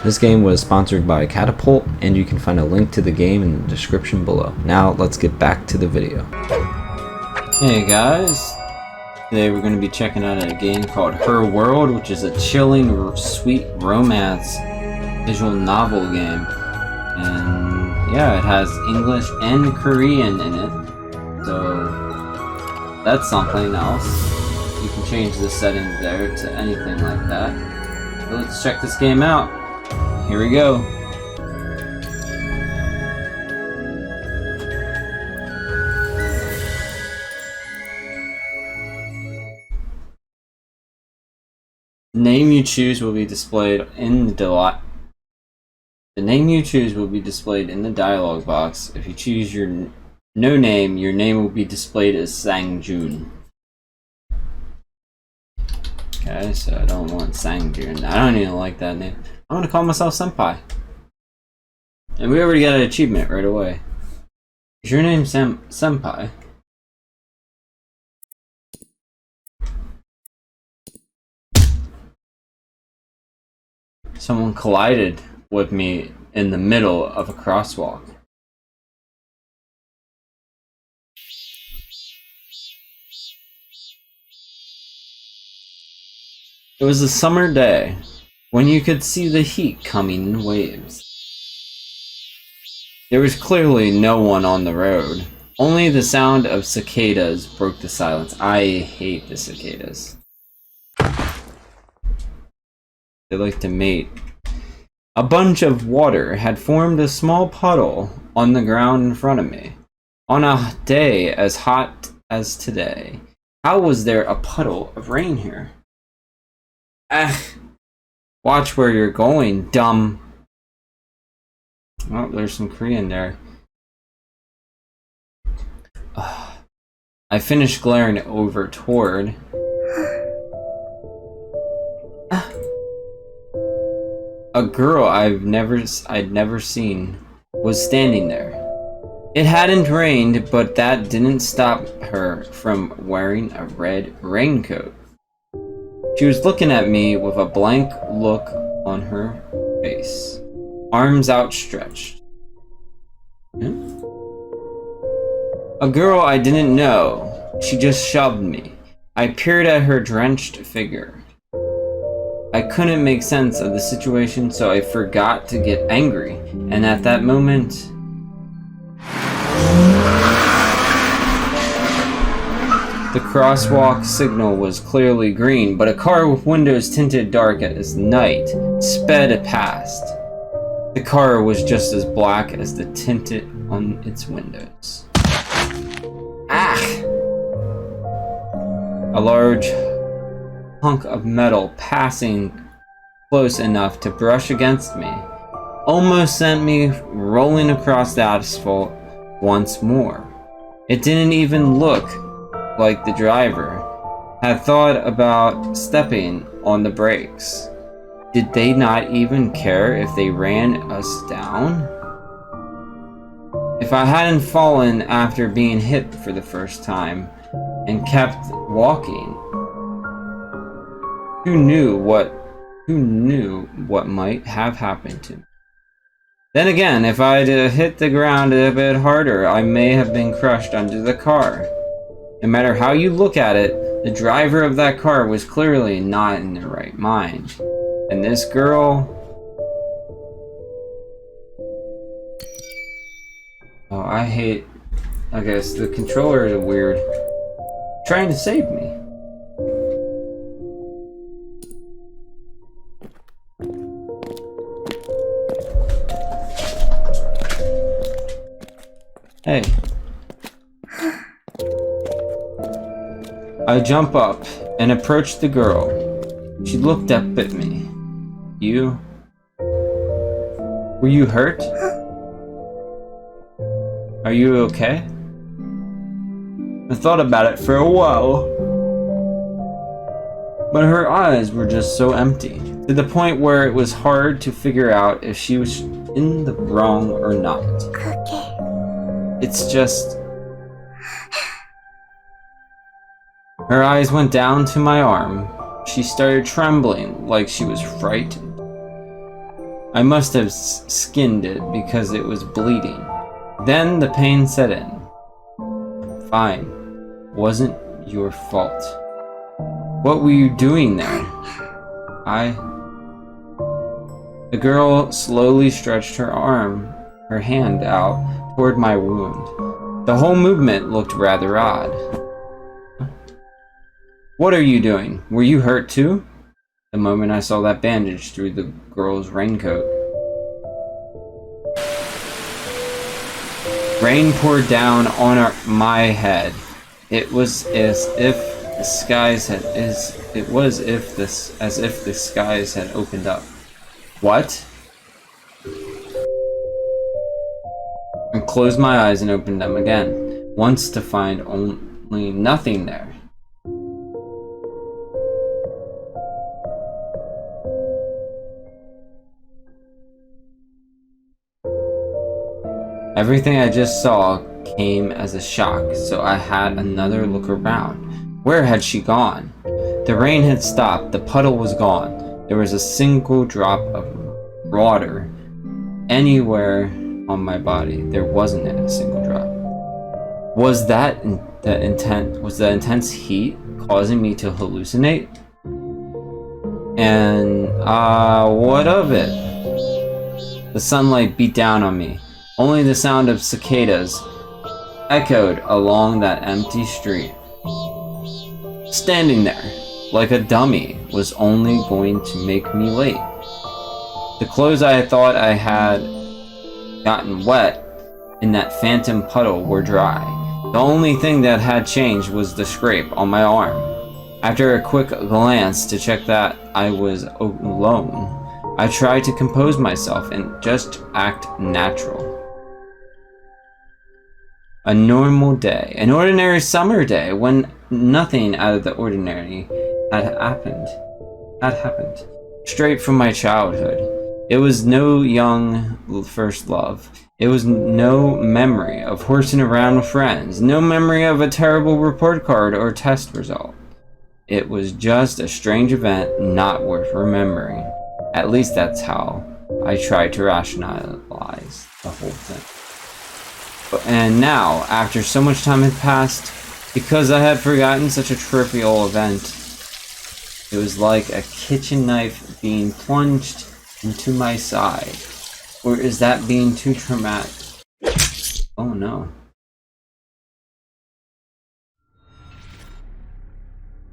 This game was sponsored by Catapult, and you can find a link to the game in the description below. Now let's get back to the video. Hey guys, today we're going to be checking out a game called Her World, which is a chilling, sweet romance visual novel game. And yeah, it has English and Korean in it, so that's something else. You can change the settings there to anything like that. So let's check this game out. Here we go. The name you choose will be displayed in the dialog box. If you choose no name, your name will be displayed as Sangjun. Okay, so I don't want Sangjun. I don't even like that name. I'm gonna call myself Senpai. And we already got an achievement right away. Is your name Senpai? Someone collided with me in the middle of a crosswalk. It was a summer day, when you could see the heat coming in waves. There was clearly no one on the road. Only the sound of cicadas broke the silence. I hate the cicadas. They like to mate. A bunch of water had formed a small puddle on the ground in front of me. On a day as hot as today, how was there a puddle of rain here? Watch where you're going, dumb. Oh, there's some Korean there. I finished glaring over toward. A girl I'd never seen was standing there. It hadn't rained, but that didn't stop her from wearing a red raincoat. She was looking at me with a blank look on her face, arms outstretched. A girl I didn't know. She just shoved me. I peered at her drenched figure. I couldn't make sense of the situation, so I forgot to get angry. And at that moment, the crosswalk signal was clearly green, but a car with windows tinted dark as night sped past. The car was just as black as the tinted on its windows. A large hunk of metal passing close enough to brush against me almost sent me rolling across the asphalt once more. It didn't even look like the driver had thought about stepping on the brakes. Did they not even care if they ran us down? If I hadn't fallen after being hit for the first time and kept walking, who knew what might have happened to me? Then again, if I'd hit the ground a bit harder, I may have been crushed under the car. No matter how you look at it, the driver of that car was clearly not in their right mind. And this girl... Oh, I guess the controller is weird. Trying to save me. Hey. I jump up and approach the girl. She looked up at me. Were you hurt? Are you okay? I thought about it for a while, but her eyes were just so empty, to the point where it was hard to figure out if she was in the wrong or not. It's just... Her eyes went down to my arm. She started trembling like she was frightened. I must have skinned it because it was bleeding. Then the pain set in. Fine. Wasn't your fault. What were you doing there? The girl slowly stretched her hand out toward my wound. The whole movement looked rather odd. What are you doing? Were you hurt too? The moment I saw that bandage through the girl's raincoat. Rain poured down on my head. It was as if the skies had opened up. What? I closed my eyes and opened them again, once to find only nothing there. Everything I just saw came as a shock, so I had another look around. Where had she gone? The rain had stopped, the puddle was gone. There was a single drop of water anywhere on my body. There wasn't a single drop. Was that the intense heat causing me to hallucinate? And what of it? The sunlight beat down on me. Only the sound of cicadas echoed along that empty street. Standing there, like a dummy, was only going to make me late. The clothes I thought I had gotten wet in that phantom puddle were dry. The only thing that had changed was the scrape on my arm. After a quick glance to check that I was alone, I tried to compose myself and just act natural. A normal day, an ordinary summer day, when nothing out of the ordinary had happened. Straight from my childhood. It was no young first love. It was no memory of horsing around with friends. No memory of a terrible report card or test result. It was just a strange event not worth remembering. At least that's how I tried to rationalize the whole thing. And now, after so much time had passed, because I had forgotten such a trivial event, it was like a kitchen knife being plunged into my side. Or is that being too traumatic? Oh no.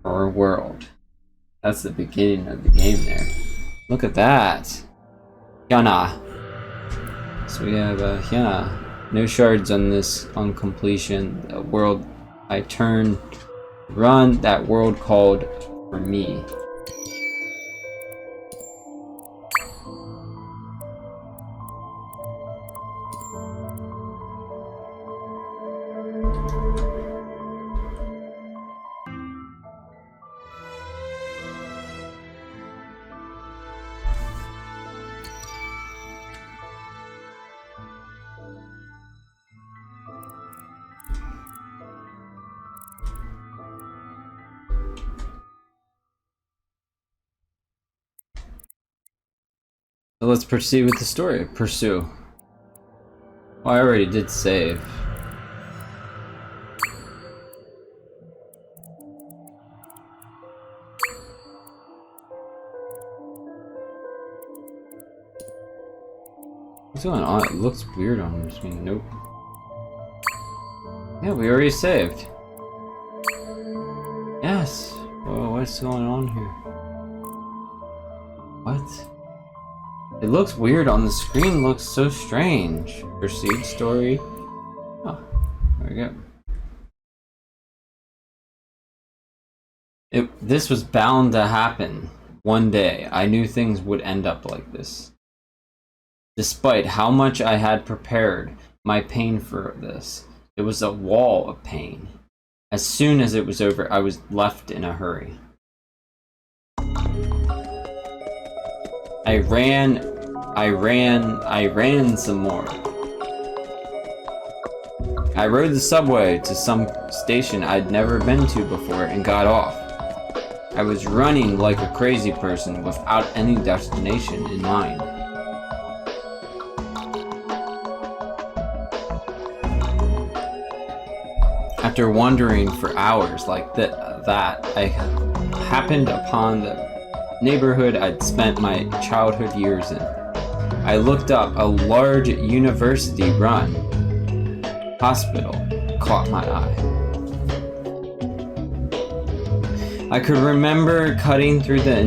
Our world. That's the beginning of the game there. Look at that. Hyana. So we have Hyana. No shards on completion. The world I run, that world called for me. So let's proceed with the story. Pursue. Oh, I already did save. What's going on? It looks weird on this screen. Nope. Yeah, we already saved. Yes. Whoa, what's going on here? What? It looks weird on the screen, looks so strange. Proceed story. Oh, there we go. This was bound to happen. One day, I knew things would end up like this. Despite how much I had prepared my pain for this, it was a wall of pain. As soon as it was over, I was left in a hurry. I ran some more. I rode the subway to some station I'd never been to before and got off. I was running like a crazy person without any destination in mind. After wandering for hours like that, I happened upon the neighborhood I'd spent my childhood years in. I looked up. A large university-run hospital caught my eye. I could remember cutting through the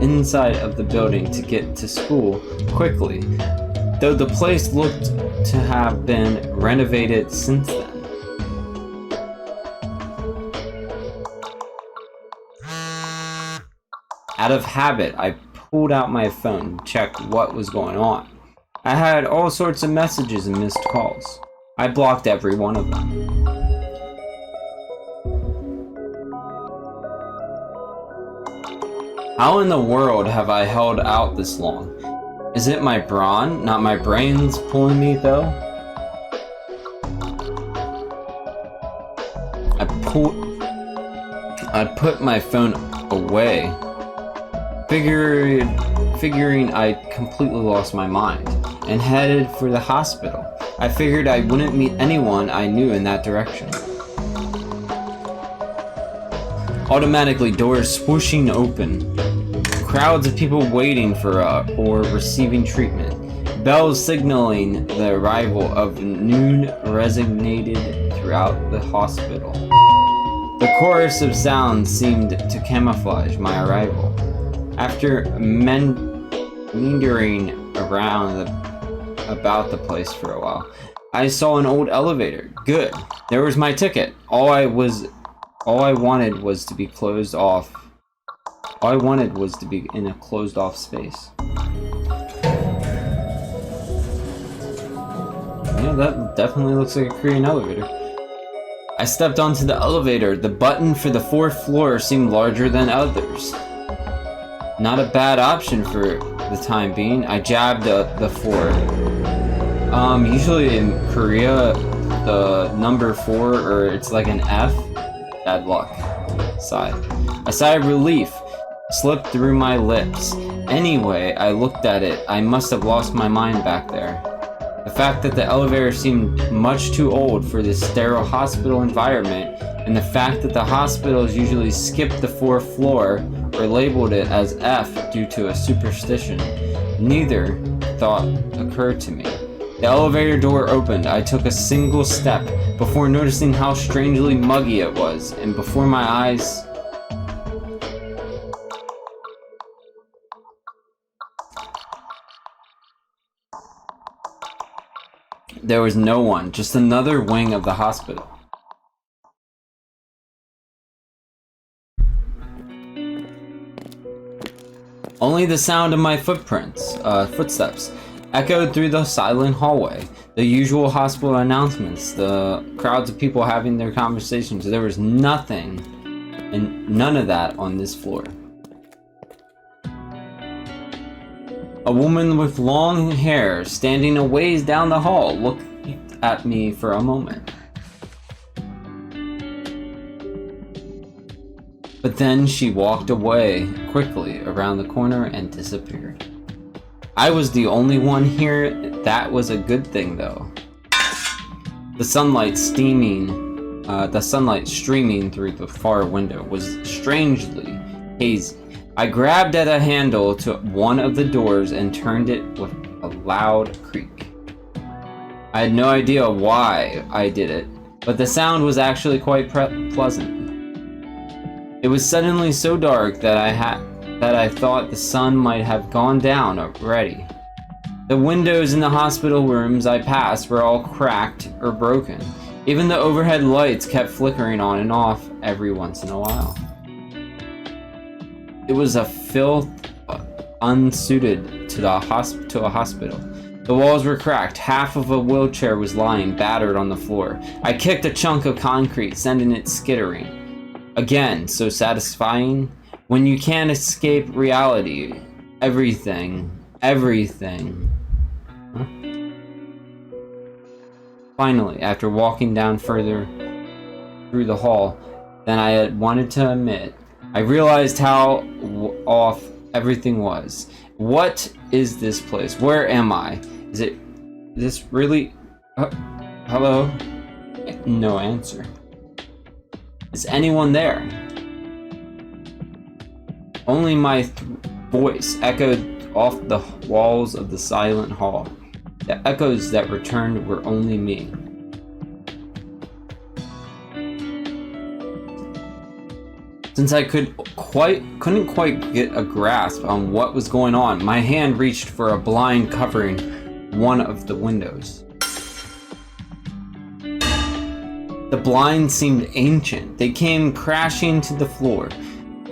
inside of the building to get to school quickly, though the place looked to have been renovated since then. Out of habit, I pulled out my phone to check what was going on. I had all sorts of messages and missed calls. I blocked every one of them. How in the world have I held out this long? Is it my brawn, not my brains, pulling me though? I put my phone away, figuring I'd completely lost my mind, and headed for the hospital. I figured I wouldn't meet anyone I knew in that direction. Automatically, doors swooshing open. Crowds of people waiting for or receiving treatment. Bells signaling the arrival of noon resonated throughout the hospital. The chorus of sounds seemed to camouflage my arrival. After meandering around about the place for a while, I saw an old elevator. Good. There was my ticket. All I wanted was to be closed off. All I wanted was to be in a closed off space. Yeah, that definitely looks like a Korean elevator. I stepped onto the elevator. The button for the 4th floor seemed larger than others. Not a bad option for the time being. I jabbed the floor. Usually in Korea, the number 4, or it's like an F, bad luck. Sigh. A sigh of relief slipped through my lips. Anyway, I looked at it. I must have lost my mind back there. The fact that the elevator seemed much too old for this sterile hospital environment, and the fact that the hospitals usually skip the 4th floor or labeled it as F due to a superstition, neither thought occurred to me. The elevator door opened. I took a single step before noticing how strangely muggy it was, and before my eyes there was no one, just another wing of the hospital. Only the sound of my footsteps, echoed through the silent hallway. The usual hospital announcements, the crowds of people having their conversations. There was nothing, and none of that on this floor. A woman with long hair, standing a ways down the hall, looked at me for a moment. But then she walked away quickly around the corner and disappeared. I was the only one here. That was a good thing, though. The sunlight streaming through the far window was strangely hazy. I grabbed at a handle to one of the doors and turned it with a loud creak. I had no idea why I did it, but the sound was actually quite pleasant. It was suddenly so dark that I thought the sun might have gone down already. The windows in the hospital rooms I passed were all cracked or broken. Even the overhead lights kept flickering on and off every once in a while. It was a filth unsuited to a hospital. The walls were cracked. Half of a wheelchair was lying battered on the floor. I kicked a chunk of concrete, sending it skittering. Again, so satisfying. When you can't escape reality, everything. Huh? Finally, after walking down further through the hall than I had wanted to admit, I realized how off everything was. What is this place? Where am I? Is this really... Hello? No answer. Is anyone there? Only my voice echoed off the walls of the silent hall. The echoes that returned were only me. Since I couldn't quite get a grasp on what was going on, my hand reached for a blind covering one of the windows. The blinds seemed ancient. They came crashing to the floor.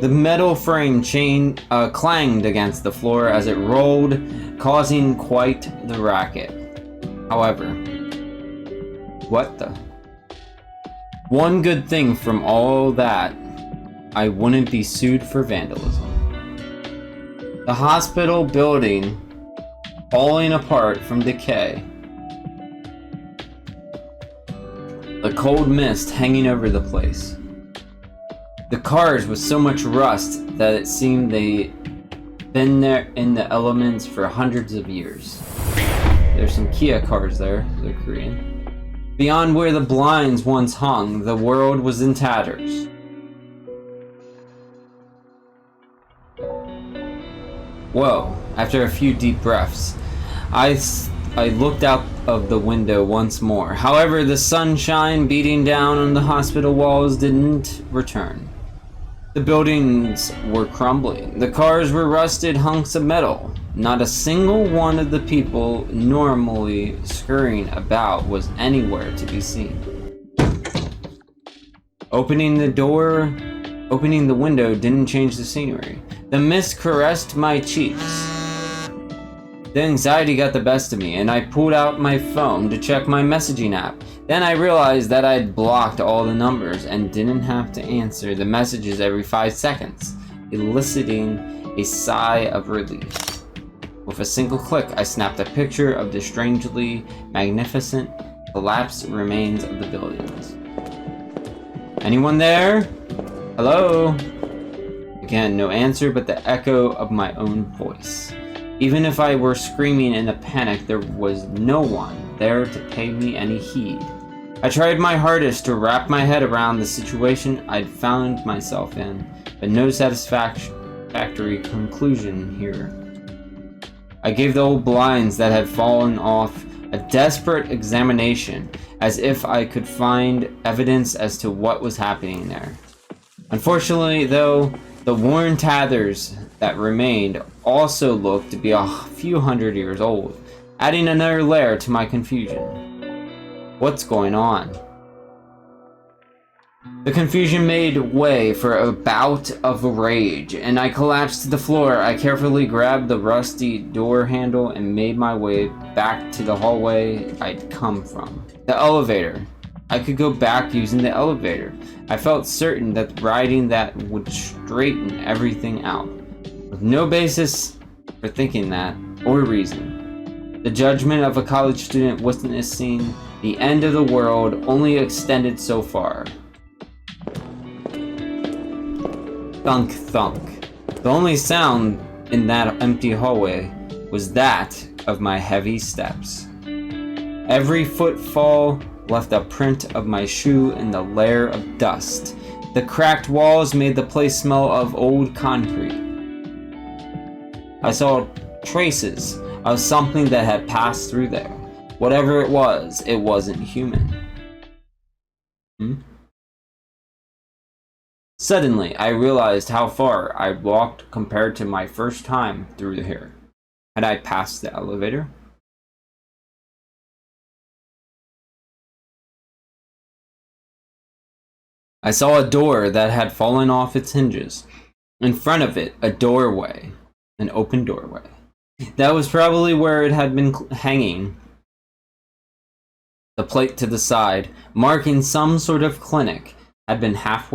The metal frame clanged against the floor as it rolled, causing quite the racket. However, what the? One good thing from all that, I wouldn't be sued for vandalism. The hospital building falling apart from decay. The cold mist hanging over the place. The cars with so much rust that it seemed they'd been there in the elements for hundreds of years. There's some Kia cars there, they're Korean. Beyond where the blinds once hung, the world was in tatters. Whoa, after a few deep breaths, I looked out of the window once more. However, the sunshine beating down on the hospital walls didn't return. The buildings were crumbling. The cars were rusted hunks of metal. Not a single one of the people normally scurrying about was anywhere to be seen. Opening the window didn't change the scenery. The mist caressed my cheeks. The anxiety got the best of me, and I pulled out my phone to check my messaging app. Then I realized that I'd blocked all the numbers and didn't have to answer the messages every 5 seconds, eliciting a sigh of relief. With a single click, I snapped a picture of the strangely magnificent, collapsed remains of the buildings. Anyone there? Hello? Again, no answer but the echo of my own voice. Even if I were screaming in a panic, there was no one there to pay me any heed. I tried my hardest to wrap my head around the situation I'd found myself in, but no satisfactory conclusion here. I gave the old blinds that had fallen off a desperate examination, as if I could find evidence as to what was happening there. Unfortunately, though, the worn tatters that remained also looked to be a few hundred years old, adding another layer to my confusion. What's going on? The confusion made way for a bout of rage, and I collapsed to the floor. I carefully grabbed the rusty door handle and made my way back to the hallway I'd come from. The elevator. I could go back using the elevator. I felt certain that riding that would straighten everything out, with no basis for thinking that, or reason. The judgment of a college student witnessing the end of the world only extended so far. Thunk, thunk. The only sound in that empty hallway was that of my heavy steps. Every footfall left a print of my shoe in the layer of dust. The cracked walls made the place smell of old concrete. I saw traces of something that had passed through there. Whatever it wasn't human. Suddenly, I realized how far I'd walked compared to my first time through here. Had I passed the elevator? I saw a door that had fallen off its hinges. In front of it, a doorway. An open doorway. That was probably where it had been hanging. The plate to the side, marking some sort of clinic, had been half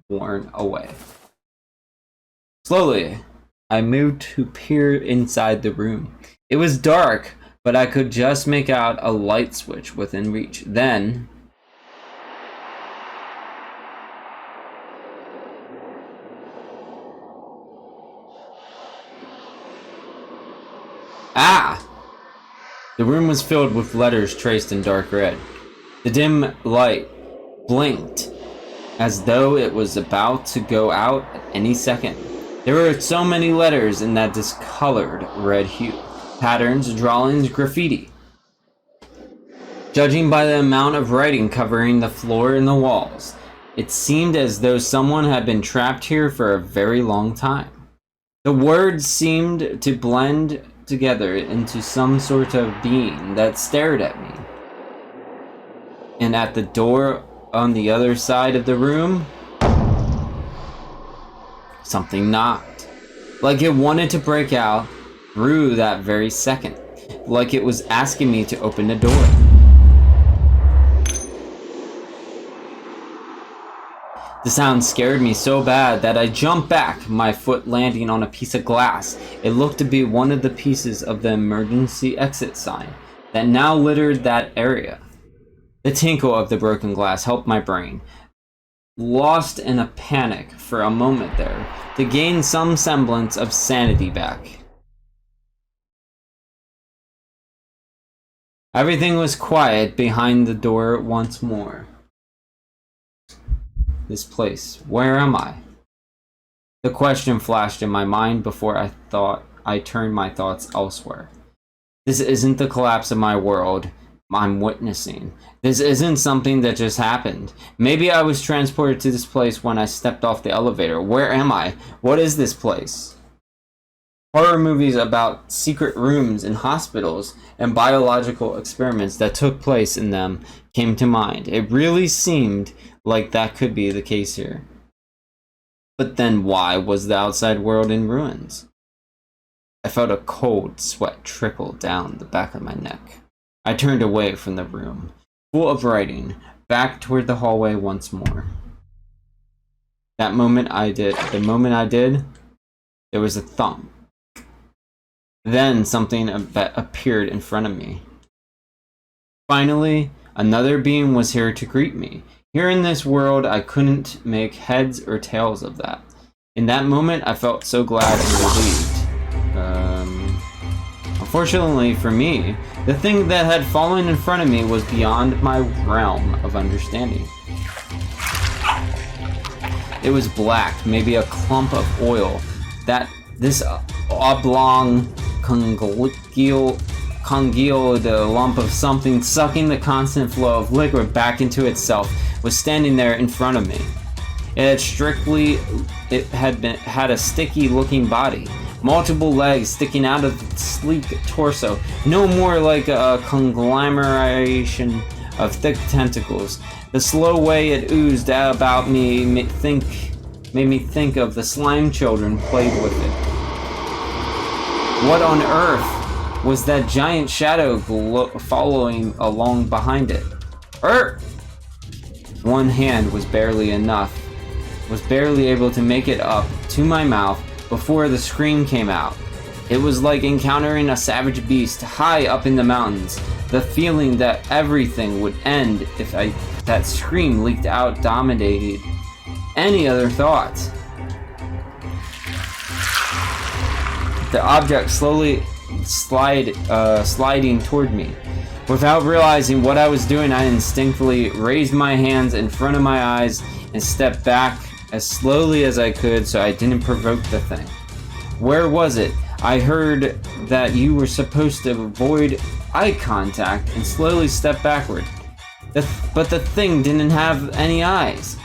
worn away. Slowly, I moved to peer inside the room. It was dark, but I could just make out a light switch within reach. Then, the room was filled with letters traced in dark red. The dim light blinked as though it was about to go out at any second. There were so many letters in that discolored red hue. Patterns, drawings, graffiti. Judging by the amount of writing covering the floor and the walls, it seemed as though someone had been trapped here for a very long time. The words seemed to blend together into some sort of being that stared at me. And at the door on the other side of the room, something knocked. Like it wanted to break out through that very second. Like it was asking me to open the door. The sound scared me so bad that I jumped back, my foot landing on a piece of glass. It looked to be one of the pieces of the emergency exit sign that now littered that area. The tinkle of the broken glass helped my brain, lost in a panic for a moment there, to gain some semblance of sanity back. Everything was quiet behind the door once more. This place, where am I? The question flashed in my mind before I turned my thoughts elsewhere. This isn't the collapse of my world I'm witnessing. This isn't something that just happened. Maybe I was transported to this place when I stepped off the elevator. Where am I? What is this place? Horror movies about secret rooms in hospitals and biological experiments that took place in them came to mind. It really seemed like that could be the case here. But then why was the outside world in ruins? I felt a cold sweat trickle down the back of my neck. I turned away from the room, full of writing, back toward the hallway once more. The moment I did, there was a thump. Then something appeared in front of me. Finally, another being was here to greet me. Here in this world, I couldn't make heads or tails of that. In that moment, I felt so glad and relieved. Unfortunately for me, the thing that had fallen in front of me was beyond my realm of understanding. It was black, maybe a clump of oil. This oblong, congealed lump of something sucking the constant flow of liquid back into itself was standing there in front of me. It had a sticky looking body, multiple legs sticking out of its sleek torso, no more like a conglomeration of thick tentacles. The slow way it oozed about me made me think of the slime children played with it. What on earth was that giant shadow following along behind it? One hand was barely able to make it up to my mouth before the scream came out. It was like encountering a savage beast high up in the mountains. The feeling that everything would end if that scream leaked out dominated any other thoughts. The object slowly sliding toward me. Without realizing what I was doing, I instinctively raised my hands in front of my eyes and stepped back as slowly as I could so I didn't provoke the thing. Where was it? I heard that you were supposed to avoid eye contact and slowly step backward. But the thing didn't have any eyes.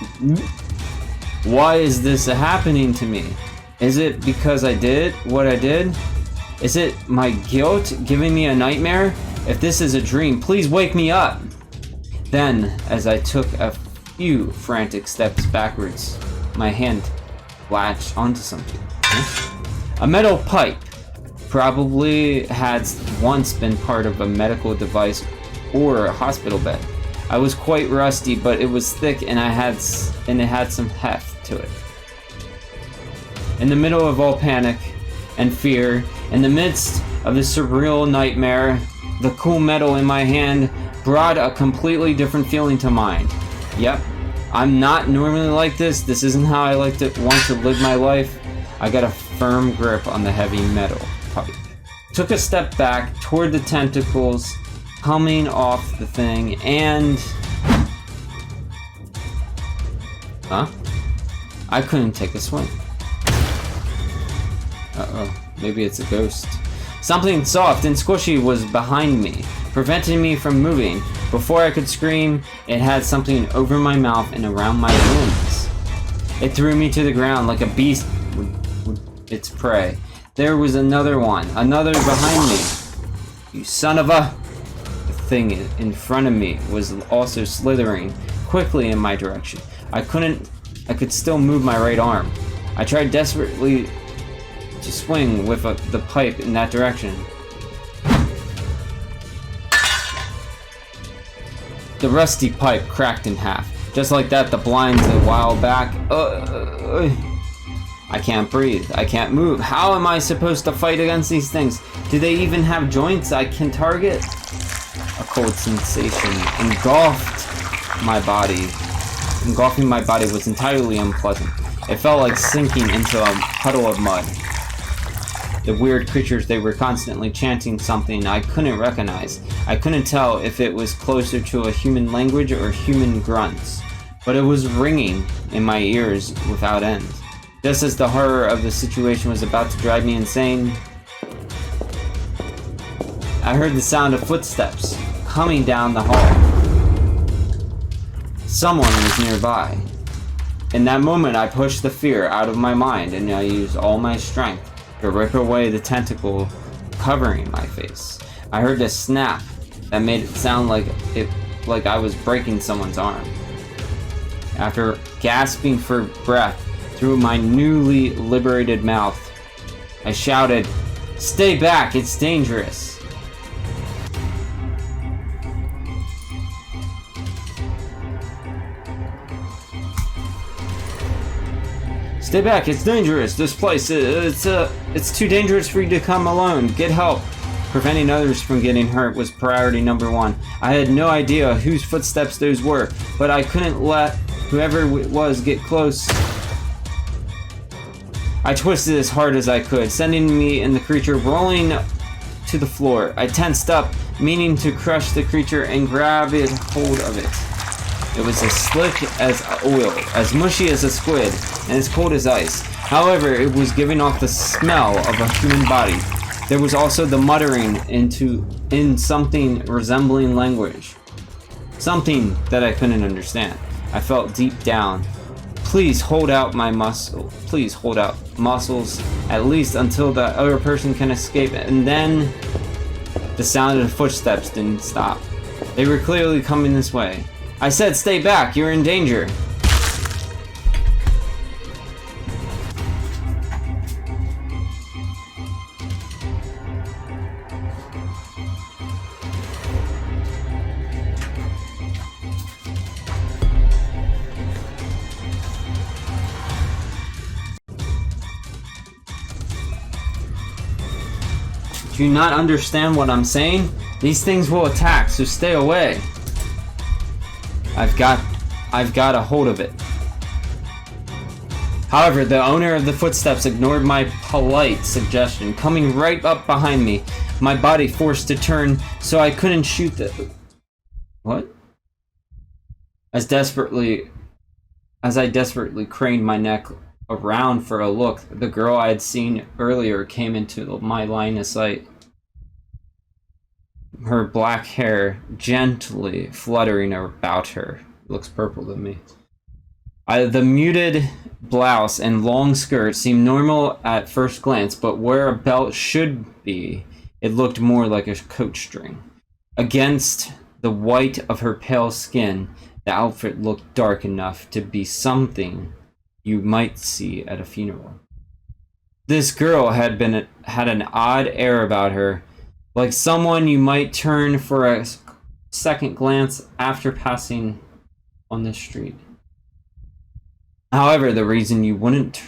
Why is this happening to me? Is it because I did what I did? Is it my guilt giving me a nightmare? If this is a dream, please wake me up. Then, as I took a few frantic steps backwards, my hand latched onto something. A metal pipe. Probably had once been part of a medical device or a hospital bed. I was quite rusty, but it was thick and it had some heft to it. In the middle of all panic and fear, in the midst of the surreal nightmare, the cool metal in my hand brought a completely different feeling to mind. Yep, I'm not normally like this. This isn't how I want to live my life. I got a firm grip on the heavy metal pipe. Took a step back toward the tentacles coming off the thing, and Huh? I couldn't take a swing. Uh-oh. Maybe it's a ghost. Something soft and squishy was behind me, preventing me from moving. Before I could scream, it had something over my mouth and around my limbs. It threw me to the ground like a beast would its prey. There was another one, another behind me. You son of a... The thing in front of me was also slithering quickly in my direction. I could still move my right arm. I tried desperately to swing with the pipe in that direction. The rusty pipe cracked in half. Just like that, the blinds a while back. I can't breathe. I can't move. How am I supposed to fight against these things? Do they even have joints I can target? A cold sensation engulfing my body was entirely unpleasant. It felt like sinking into a puddle of mud. The weird creatures, they were constantly chanting something I couldn't recognize. I couldn't tell if it was closer to a human language or human grunts, but it was ringing in my ears without end. Just as the horror of the situation was about to drive me insane, I heard the sound of footsteps coming down the hall. Someone was nearby. In that moment, I pushed the fear out of my mind and I used all my strength to rip away the tentacle covering my face. I heard a snap that made it sound like I was breaking someone's arm. After gasping for breath through my newly liberated mouth, I shouted, "Stay back, it's dangerous." Stay back, it's dangerous. This place, it's too dangerous for you to come alone. Get help. Preventing others from getting hurt was priority number one. I had no idea whose footsteps those were, but I couldn't let whoever it was get close. I twisted as hard as I could, sending me and the creature rolling to the floor. I tensed up, meaning to crush the creature and grab hold of it. It was as slick as oil, as mushy as a squid, and as cold as ice. However, it was giving off the smell of a human body. There was also the muttering in something resembling language. Something that I couldn't understand. I felt deep down. Please hold out my muscle. Please hold out muscles, at least until the other person can escape. And then the sound of the footsteps didn't stop. They were clearly coming this way. I said, "Stay back, you're in danger." Do you not understand what I'm saying? These things will attack, so stay away. I've got a hold of it. However, the owner of the footsteps ignored my polite suggestion, coming right up behind me, my body forced to turn so I couldn't shoot the... What? As I desperately craned my neck around for a look, the girl I had seen earlier came into my line of sight. Her black hair gently fluttering about her. Looks purple to me. The muted blouse and long skirt seemed normal at first glance, but where a belt should be, it looked more like a coat string. Against the white of her pale skin, the outfit looked dark enough to be something you might see at a funeral. This girl had an odd air about her, like someone you might turn for a second glance after passing on the street. However, the reason you wouldn't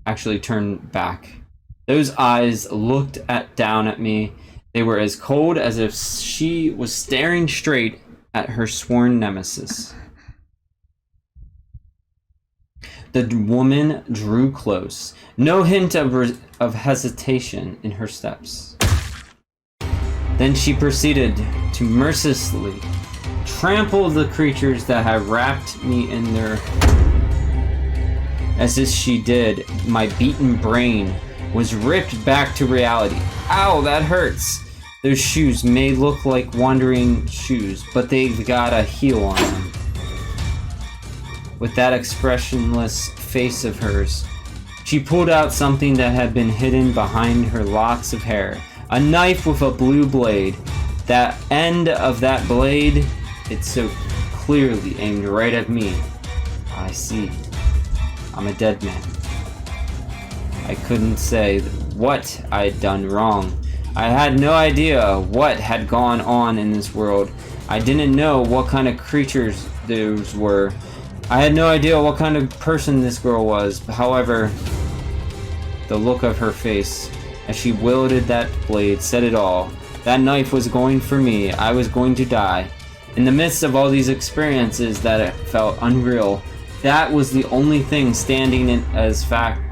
actually turn back. Those eyes looked down at me. They were as cold as if she was staring straight at her sworn nemesis. The woman drew close, no hint of hesitation in her steps. Then she proceeded to mercilessly trample the creatures that had wrapped me in their As if she did, my beaten brain was ripped back to reality. Ow, that hurts! Those shoes may look like wandering shoes, but they've got a heel on them. With that expressionless face of hers, she pulled out something that had been hidden behind her locks of hair. A knife with a blue blade. That end of that blade, it's so clearly aimed right at me. I see. I'm a dead man. I couldn't say what I'd done wrong. I had no idea what had gone on in this world. I didn't know what kind of creatures those were. I had no idea what kind of person this girl was. However, the look of her face as she wielded that blade said it all. That knife was going for me. I was going to die. In the midst of all these experiences that felt unreal, that was the only thing standing in as fact.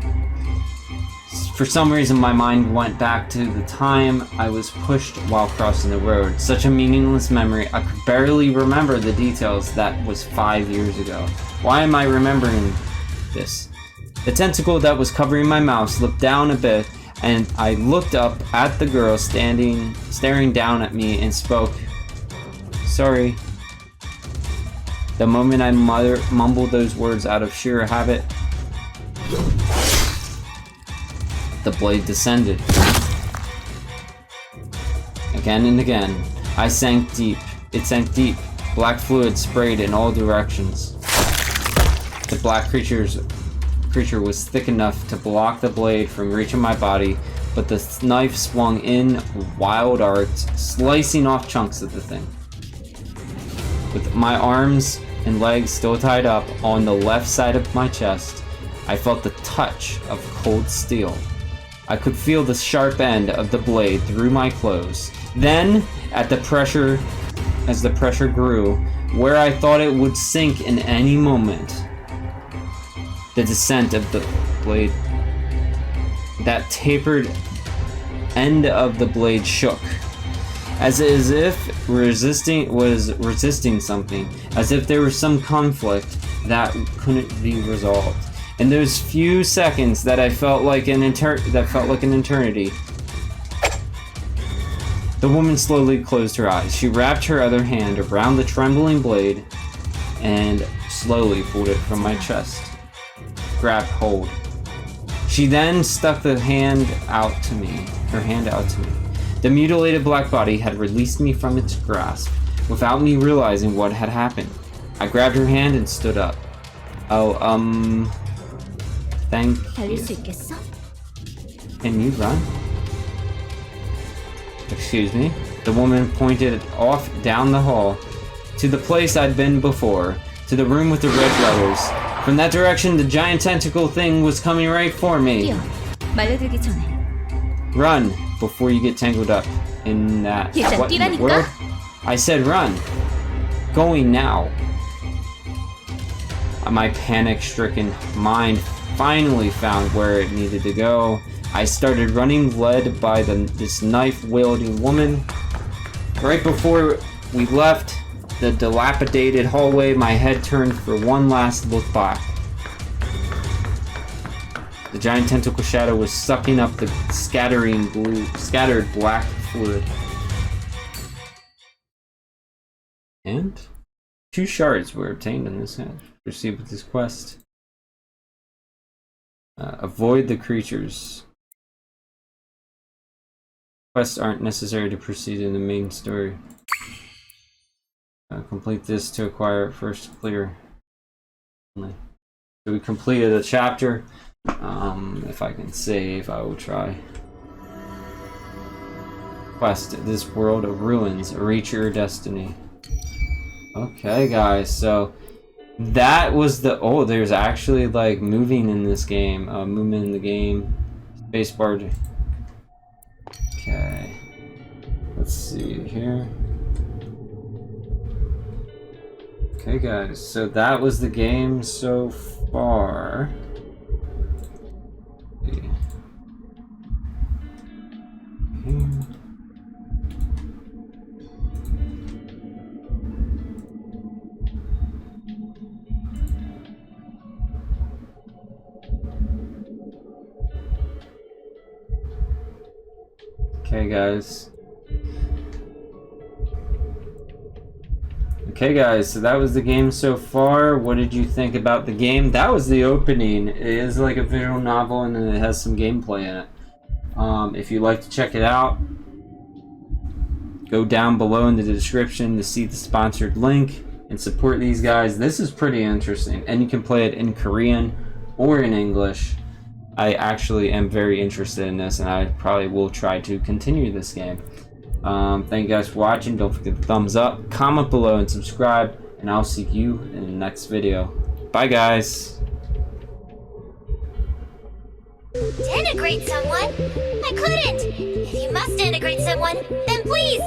For some reason, my mind went back to the time I was pushed while crossing the road. Such a meaningless memory. I could barely remember the details. That was 5 years ago. Why am I remembering this? The tentacle that was covering my mouth slipped down a bit, and I looked up at the girl staring down at me and spoke. Sorry. The moment I mumbled those words out of sheer habit, the blade descended. Again and again, I sank deep. It sank deep. Black fluid sprayed in all directions. The black creature was thick enough to block the blade from reaching my body, but the knife swung in wild arcs, slicing off chunks of the thing. With my arms and legs still tied up on the left side of my chest, I felt the touch of cold steel. I could feel the sharp end of the blade through my clothes. Then, as the pressure grew, where I thought it would sink in any moment, the descent of the blade, that tapered end of the blade shook, as if resisting something, as if there was some conflict that couldn't be resolved. In those few seconds that I felt like an eternity, the woman slowly closed her eyes. She wrapped her other hand around the trembling blade and slowly pulled it from my chest. Grabbed hold. She then stuck her hand out to me. The mutilated black body had released me from its grasp without me realizing what had happened. I grabbed her hand and stood up. Thank you. Can you run? Excuse me? The woman pointed off down the hall to the place I'd been before, to the room with the red letters. From that direction, the giant tentacle thing was coming right for me. Run before you get tangled up in that. What in the world? I said run. Going now. My panic-stricken mind finally found where it needed to go. I started running, led by this knife-wielding woman. Right before we left the dilapidated hallway, my head turned for one last look back. The giant tentacle shadow was sucking up the scattered black fluid. And 2 shards were obtained in this hand. Proceed with this quest. Avoid the creatures. Quests aren't necessary to proceed in the main story. Complete this to acquire first clear. So we completed a chapter. If I can save, I will try. Quest, this world of ruins, reach your destiny. Okay, guys, so that was the. Oh, there's actually like moving in this game. Movement in the game. Spacebar. Okay. Let's see here. Okay, guys, so that was the game so far. Let's see. Here. Okay, guys. Okay, guys, so that was the game so far. What did you think about the game? That was the opening. It is like a visual novel, and then it has some gameplay in it. If you'd like to check it out, go down below in the description to see the sponsored link and support these guys. This is pretty interesting, and you can play it in Korean or in English. I actually am very interested in this, and I probably will try to continue this game. Thank you guys for watching. Don't forget the thumbs up, comment below, and subscribe, and I'll see you in the next video. Bye, guys. Denigrate someone? I couldn't! If you must denigrate someone, then please